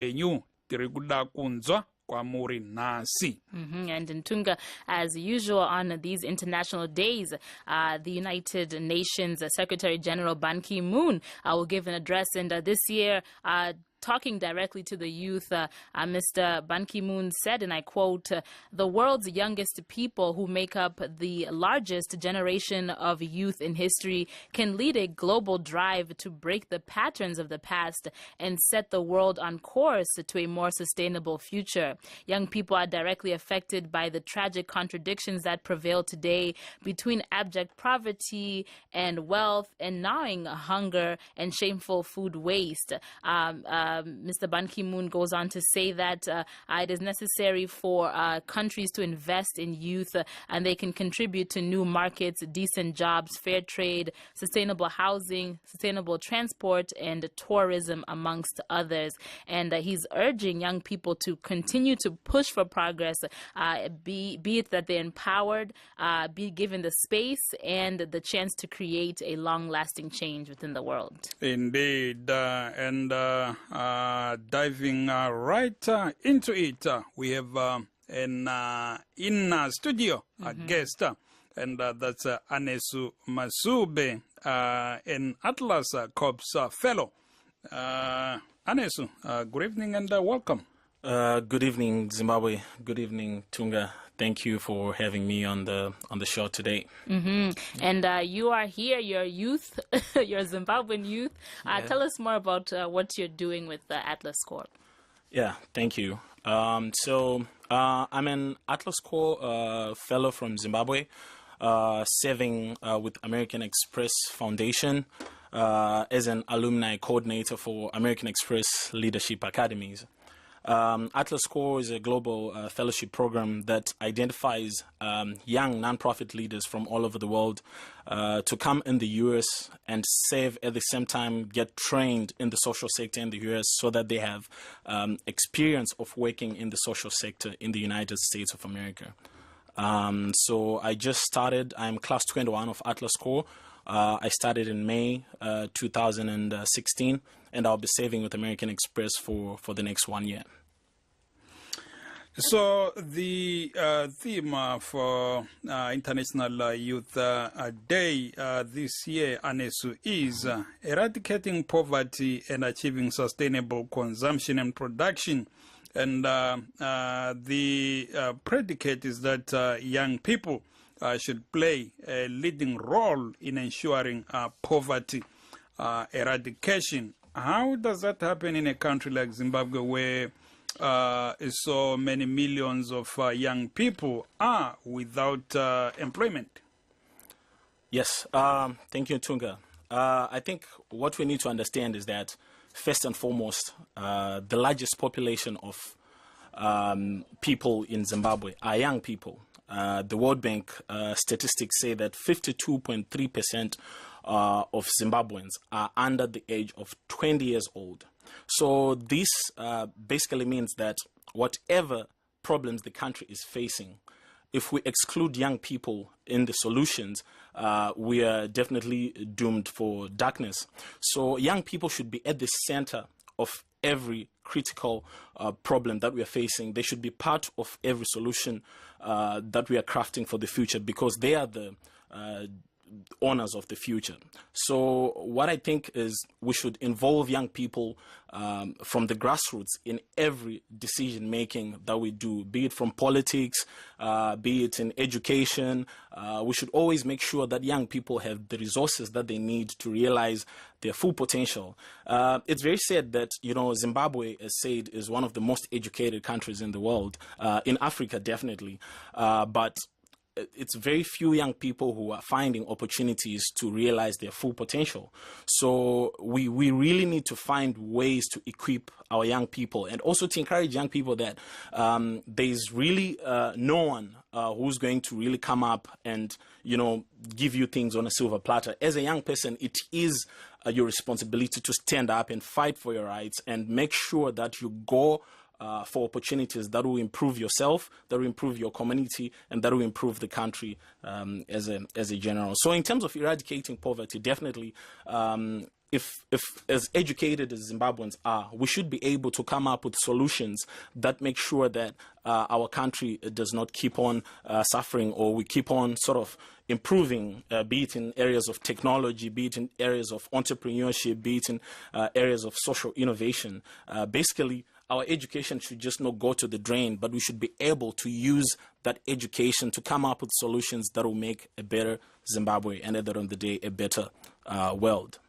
enyu tiri kuda kunzwa kwamuri nasi. And in Tunga, as usual on these international days, the United Nations Secretary General Ban Ki-moon will give an address, and this year talking directly to the youth, Mr. Ban Ki-moon said, and I quote, "The world's youngest people, who make up the largest generation of youth in history, can lead a global drive to break the patterns of the past and set the world on course to a more sustainable future. Young people are directly affected by the tragic contradictions that prevail today between abject poverty and wealth and gnawing hunger and shameful food waste." Mr. Ban Ki-moon goes on to say that it is necessary for countries to invest in youth and they can contribute to new markets, decent jobs, fair trade, sustainable housing, sustainable transport, and tourism, amongst others. And he's urging young people to continue to push for progress, be it that they're empowered, be given the space and the chance to create a long-lasting change within the world. Indeed, and diving right into it, we have in studio a guest, and that's Anesu Masube, an Atlas Corps fellow. Anesu, good evening and welcome. Good evening, Zimbabwe. Good evening, Tunga. Thank you for having me on the show today. And you are here, you're youth, you're Zimbabwean youth. Tell us more about what you're doing with the Atlas Corps. Yeah, thank you. So I'm an Atlas Corps fellow from Zimbabwe, serving with American Express Foundation as an alumni coordinator for American Express Leadership Academies. Atlas Corps is a global fellowship program that identifies young nonprofit leaders from all over the world to come in the U.S. and serve at the same time, get trained in the social sector in the U.S. so that they have experience of working in the social sector in the United States of America. So I just started. I'm class 21 of Atlas Corps. I started in May 2016, and I'll be serving with American Express for the next 1 year. So the theme for International Youth Day this year, Anesu, is eradicating poverty and achieving sustainable consumption and production. And the predicate is that young people should play a leading role in ensuring poverty eradication. How does that happen in a country like Zimbabwe, where so many millions of young people are without employment? Yes, thank you, Tunga. I think what we need to understand is that, first and foremost, the largest population of people in Zimbabwe are young people. The World Bank statistics say that 52.3% of Zimbabweans are under the age of 20 years old. So this basically means that whatever problems the country is facing, if we exclude young people in the solutions, we are definitely doomed for darkness. So young people should be at the center of every critical problem that we are facing. They should be part of every solution that we are crafting for the future, because they are the owners of the future. So what I think is we should involve young people from the grassroots in every decision making that we do, be it from politics, be it in education. We should always make sure that young people have the resources that they need to realize their full potential. It's very sad that, Zimbabwe, as said, is one of the most educated countries in the world, in Africa definitely, but it's very few young people who are finding opportunities to realize their full potential. So we really need to find ways to equip our young people, and also to encourage young people that there's really no one who's going to really come up and, give you things on a silver platter. As a young person, it is your responsibility to stand up and fight for your rights and make sure that you go for opportunities that will improve yourself, that will improve your community, and that will improve the country as a general. So in terms of eradicating poverty, definitely as educated as Zimbabweans are, we should be able to come up with solutions that make sure that our country does not keep on suffering, or we keep on sort of improving, be it in areas of technology, be it in areas of entrepreneurship, be it in areas of social innovation. Basically, our education should just not go to the drain, but we should be able to use that education to come up with solutions that will make a better Zimbabwe, and at the end of the day, a better world.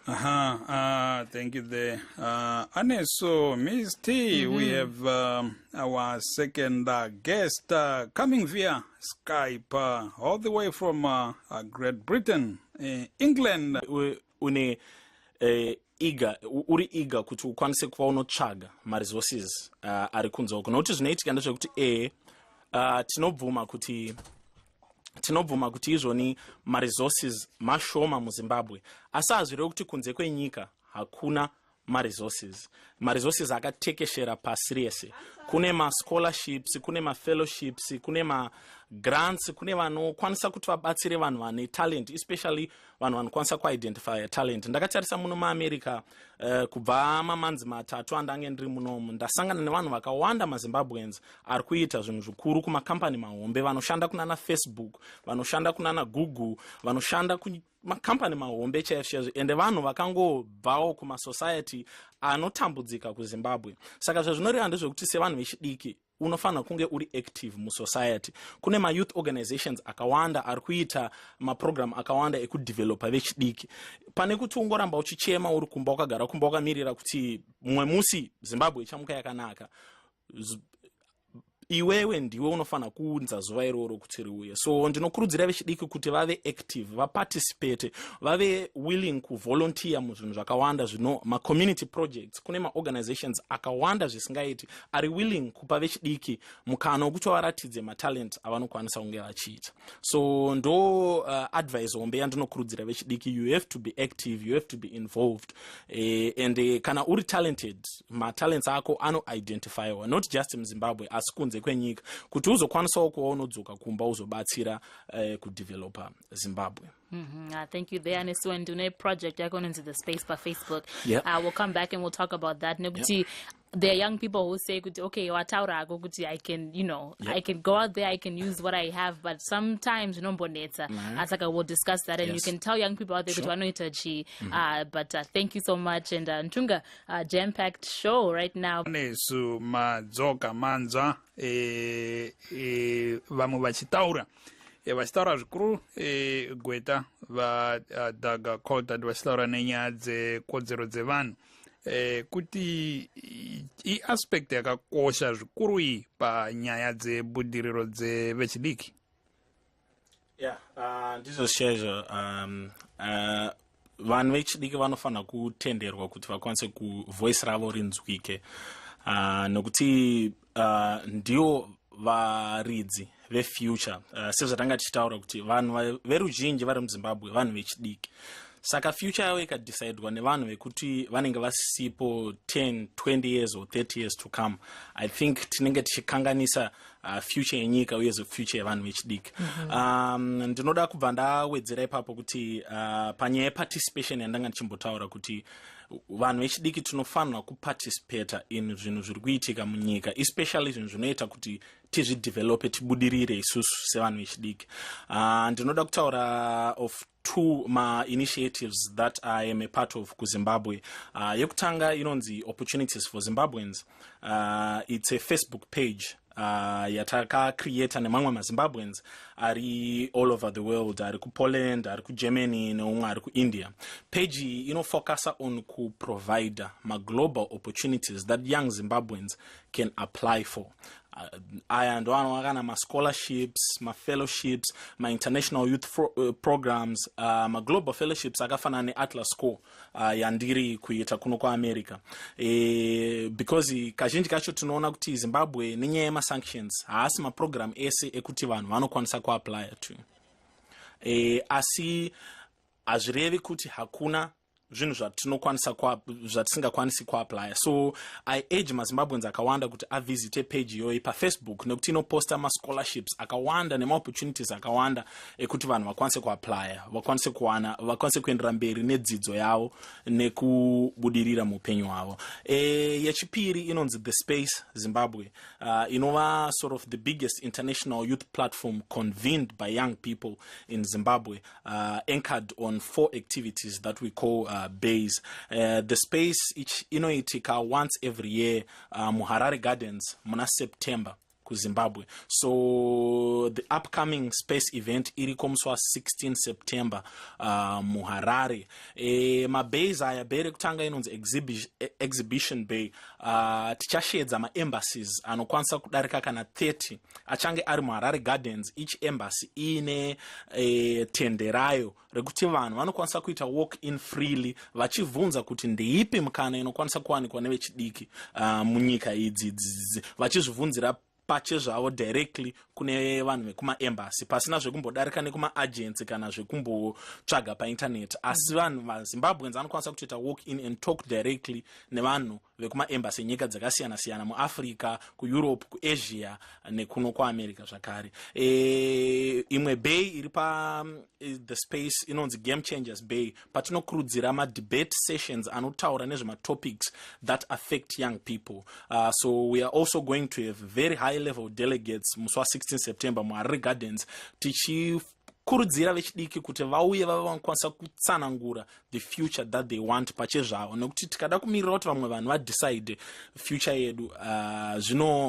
Thank you there. Anesu, Ms. T, we have our second guest coming via Skype all the way from Great Britain, England. Uri eager kuti ukwanise kuva unotsvaga maresources ari kunze uko, nokuti zvinoitika ndezvekuti tinobvuma kuti izvoni maresources mashoma muZimbabwe, asi hazvirevi kuti kunze kwenyika hakuna maresources akatekeshera pasi rese. Kune mascholarships, kune mafellowships, kune magrants, kune vanokwanisa kuti vabatsire vanhu vane talent, especially vanhu vanokwanisa kuidentify talent. Ndakatarisa muno muAmerica kubva mamanzi matatu andange ndiri munomu, ndasangana nevanhu vakawanda maZimbabweans ari kuita zvinhu zvikuru kumakambani mahombe, vanoshanda kunana Facebook, vanoshanda kunana Google, vanoshanda makambani mahombe chaizvo, ende vanhu vakangobvawo kumasociety anotambudzika kuZimbabwe. Saka zvezvinoreva ndezvekuti sevanhu vechidiki unofanira kunge uri active musociety. Kune ma-youth organizations akawanda ari kuita maprogram akawanda ekudevelopa vechidiki. Pane kuti ungoramba uchichema uri kumba ukagara kumba ukamirira kuti mumwe musi Zimbabwe ichamuka yakanaka, iwewe ndiwe unofanira kuunza zuva iroro kuti riuye. So ndinokurudzira vechidiki kuti vave active, vaparticipate, vave willing kuvolunteer muzvinhu zvakawanda zvino ma-community projects. Kune ma-organizations akawanda zvisingaiti ari willing kupa vechidiki mukana wekuti varatidze matalent avanokwanisa kunge vachiita. So ndo advice hombe yandinokurudzira vechidiki, you have to be active, you have to be involved, and kana uri talented, matalents ako ano-identifywa, not just muZimbabwe asi kunze kwenyika, kuti uzokwanisawo kuva unodzoka kumba uzobatsira kudevelopa Zimbabwe. Thank you there, Anesu. And do a project into the space by Facebook. Yep. We'll come back and we'll talk about that. Yep. There are young people who say, okay, I can, I can go out there, I can use what I have, but sometimes, Asaka will discuss that, and you can tell young people out there, sure. But thank you so much. And Ntunga, jam-packed show right now. Anesu Madzoka Manza, vamwe vachitaura. Vachitaura zvikuru gweta vadaga kota vachitaura nenyaya dzekodzero dzevanhu. Kuti aspect yakakosha zvikuru iyi panyaya dzebudiriro dzevechidiki. Ndizvo chaizvo. Vanhu vechidiki vanofanira kutenderwa kuti vakwanise kuvoice ravo rinzwike, nokuti ndio varidzi vefuture. Sezvatanga tichitaura kuti vanhu veruzhinji vari muZimbabwe vanhu vechidiki. Saka future yavo ikadecidewa nevanhu vekuti vanenge vasipo 10, 20 years or 30 years to come, I think tinenge tichikanganisa future yenyika uye future yevanhu vechidiki. Ndinoda kubva ndawedzera ipapo kuti panyaya yeparticipation yandanga ndichimbotaura kuti vanhu vechidiki tinofanira kuparticipate in zvinhu zviri kuitika munyika, especially zvinhu zvinoita kuti tizvidevelope, tibudirire isusu sevanhu vechidiki. Ndinoda kutaura of two initiatives that I am a part of kuZimbabwe. Yekutanga inonzi Opportunities for Zimbabweans. It's a Facebook page yataka create nemamwe maZimbabweans ari all over the world, ari ku Poland, ari ku Germany, neumwe ari ku India. Page inofocusa on ku provide global opportunities that young Zimbabweans can apply for. Aya ndo anowakana ma-scholarships, ma-fellowships, ma-international youth programs, ma-global fellowships akafana ne-Atlas Score yandiri kuita kuno kwa America. Because kazhinji kacho tunaona kuti Zimbabwe nenyaya yema-sanctions haasi ma-program ese ekuti vanhu vanokwanisa ku-apply to. Asi azvirevi kuti hakuna zvinhu zvatisingakwanisi kuapply. So I urge mazimbabweans akawanda kuti avisite page iyoyi pafacebook nekuti inoposta mascholarships akawanda nemaopportunities akawanda ekuti vanhu vakwanise kuapply, vakwanise kuendera mberi nedzidzo yavo nekubudirira muupenyu hwavo. Yechipiri inonzi The Space Zimbabwe, inova sort of the biggest international youth platform convened by young people in Zimbabwe, anchored on 4 activities that we call bays. The Space inoitika once every year muHarare Gardens muna September ku Zimbabwe. So the upcoming space event iriko musi wa16 September muHarare. Mabays aya bay rekutanga inonzi exhibition bay. Tichashedza maembassies anokwanisa kudarika kana 30 achange ari muHarare Gardens. Each embassy ine tende rayo rekuti vanhu vanokwanisa kuita walk in freely vachivhunza kuti ndeipi mukana inokwanisa kuwanikwa nevechidiki munyika idzi vachizvibvunzira pache zvavo directly kune vanhu vekumaembassy pasina zvekumbodarika nekumaagents kana zvekumbotsvaga painternet. Asi vanhu vaZimbabweans vanokwanisa kutoita walk in and talk directly nevanhu vekumaembassy nyika dzakasiyana siyana muAfrica, kuEurope, kuAsia nekuno kuAmerica zvakare. Imwe bay iri pa The Space inonzi Game Changers Bay, patinokurudzira ma-debate sessions anotaura nezvematopics that affect young people. So we are also going to have very high-level delegates musi wa16 September muHarare Gardens, tichikurudzira vechidiki kuti vauye vave vanokwanisa kutsanangura the future that they want pache zvavo, nekuti tikada kumirira kuti vamwe vanhu vadecide future yedu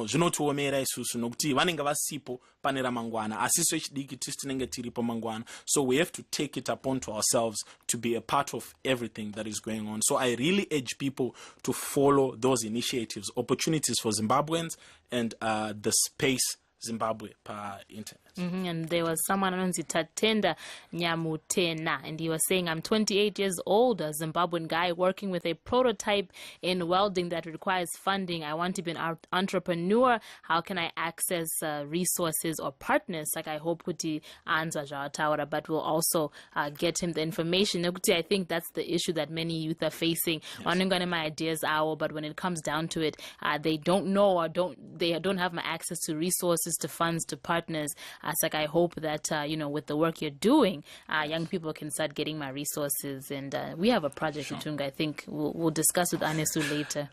zvinotiomera isusu nokuti vanenge vasipo pane ramangwana, asiso vechidiki tisi tinenge tiripo mangwana. So we have to take it upon to ourselves to be a part of everything that is going on. So I really urge people to follow those initiatives, opportunities for Zimbabweans and The Space Zimbabwe per internet. And there was someone on Tatenda Nyamutena, and he was saying, I'm 28 years old, a Zimbabwean guy working with a prototype in welding that requires funding. I want to be an entrepreneur. How can I access resources or partners? Like I hope Kuti Anza Jawataura, but we'll also get him the information. I think that's the issue that many youth are facing. Yes. My ideas are, but when it comes down to it, they don't know or they don't have my access to resources, to funds, to partners. So I hope that, with the work you're doing, young people can start getting my resources. And we have a project, sure. Utunga. I think we'll discuss with Anesu later.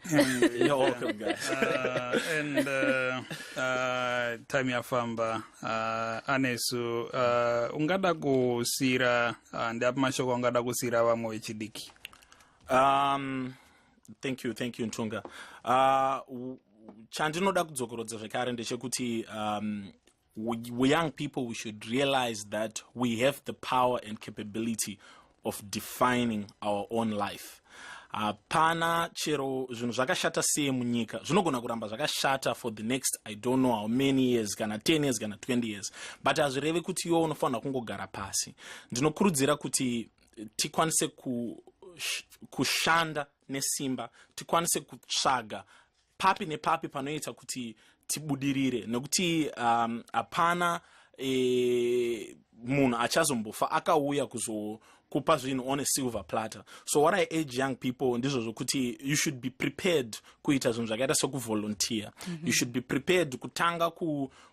You're welcome, guys. Time yafamba, Anesu, ungada kusira, ndapo mashoko ungada kusira vamwe vechidiki. Thank you, Ntunga. Chandinoda kudzokorodza zvekare ndechekuti we young people, we should realize that we have the power and capability of defining our own life. Pana chero zvinhu zvakashata sei munyika zvinogona kuramba zvakashata for the next I don't know how many years, kana 10 years kana 20 years, but hazvireve kuti iwo unofanira kungogara pasi. Ndinokurudzira kuti tikwanise kushanda nesimba, tikwanise kutsvaga papi nepapi panoita kuti tibudirire, nekuti hapana munhu achazombofa akauya kuzokupa zvinhu on a silver platter. So what I urge young people ndizvo zvokuti you should be prepared kuita zvinhu zvakaita sekuvolunteer. You should be prepared kutanga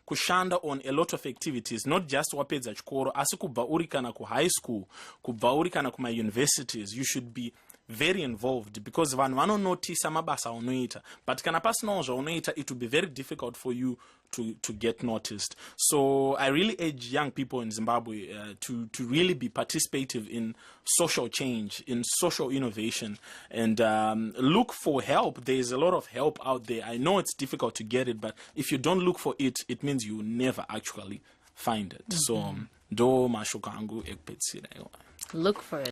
kushanda on a lot of activities, not just wapedza chikoro, asi kubva uri kana kuhigh school, kubva uri kana kumauniversities. You should be very involved, because vanhu vanonotisa mabasa unoita, but kana pasinawo zvaunoita, it will be very difficult for you to get noticed. So I really urge young people in Zimbabwe to really be participative in social change, in social innovation, and look for help. There's a lot of help out there. I know it's difficult to get it, but if you don't look for it, it means you never actually find it. So do mashoko angu ekupedzisira. Look for it.